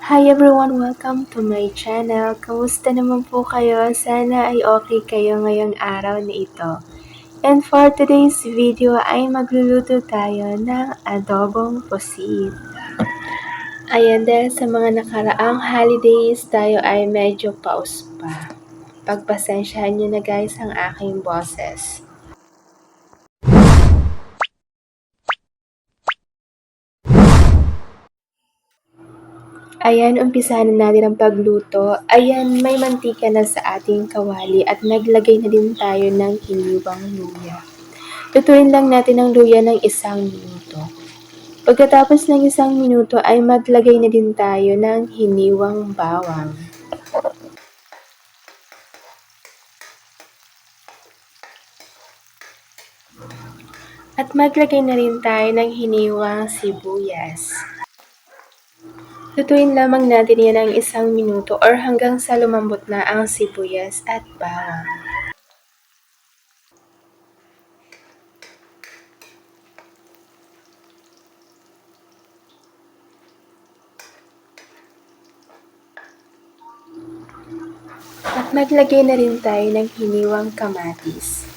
Hi everyone! Welcome to my channel. Kamusta naman po kayo? Sana ay okay kayo ngayong araw na ito. And for today's video ay magluluto tayo ng adobong pusit. Ayan, dahil sa mga nakaraang holidays tayo ay medyo pause pa. Pagpasensyahan nyo na guys ang aking boses. Ayan, umpisahan na natin ang pagluto. Ayan, may mantika na sa ating kawali at naglagay na din tayo ng hiniwang luya. Lutuin lang natin ang luya ng 1 minuto. Pagkatapos ng 1 minuto ay maglagay na din tayo ng hiniwang bawang. At maglagay na rin tayo ng hiniwang sibuyas. Lutuin lamang natin yan ng 1 minuto or hanggang sa lumambot na ang sibuyas at bawang. At maglagay na rin tayo ng hiniwang kamatis.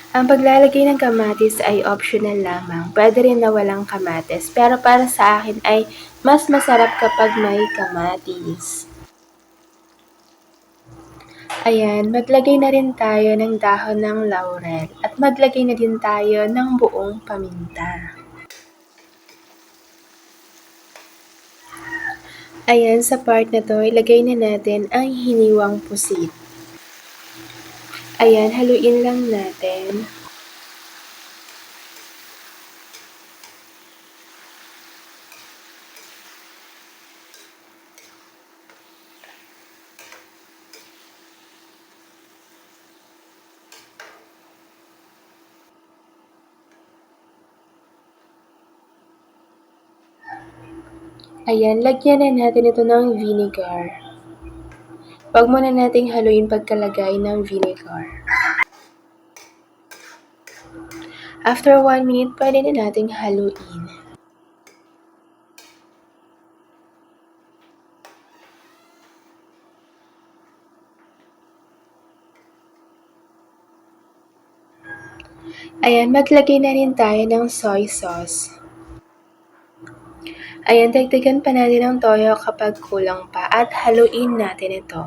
Ang paglalagay ng kamatis ay optional lamang. Pwede rin na walang kamatis. Pero para sa akin ay mas masarap kapag may kamatis. Ayan, maglagay na rin tayo ng dahon ng laurel. At maglagay na din tayo ng buong paminta. Ayan, sa part na to, ilagay na natin ang hiniwang pusit. Ayan, haluin lang natin. Ayan, lagyan na natin ito ng vinegar. Huwag muna nating haluin pagkalagay ng vinegar. After 1 minute, pwede na nating haluin. Ayan, maglagay na rin tayo ng soy sauce. Ayan, dagdagan pa natin ng toyo kapag kulang pa at haluin natin ito.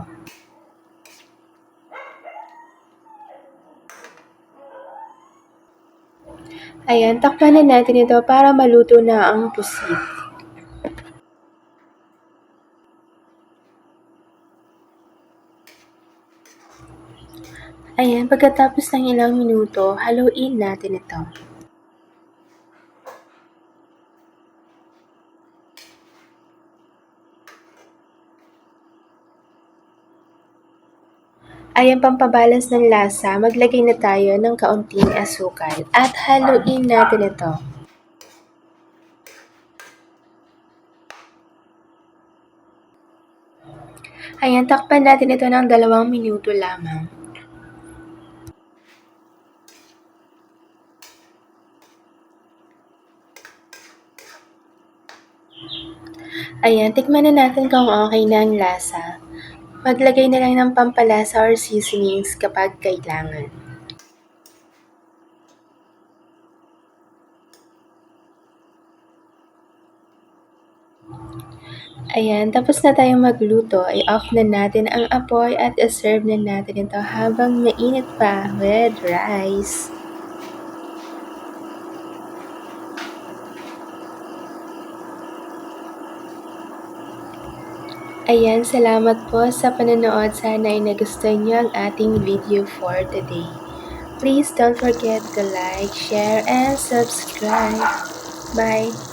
Ayan, takpan na natin ito para maluto na ang pusit. Ayan, pagkatapos ng ilang minuto, haluin natin ito. Ayan, pampabalance ng lasa, maglagay na tayo ng kaunting asukal at haluin natin ito. Ayan, takpan natin ito ng 2 minuto lamang. Ayan, tikman na natin kung okay na ang lasa. Maglagay na lang ng pampalasa or seasonings kapag kailangan. Ayan, tapos na tayong magluto, i-off na natin ang apoy at i-serve na natin ito habang mainit pa with rice. Ayan, salamat po sa panonood. Sana ay nagustuhan niyo ang ating video for today. Please don't forget to like, share, and subscribe. Bye!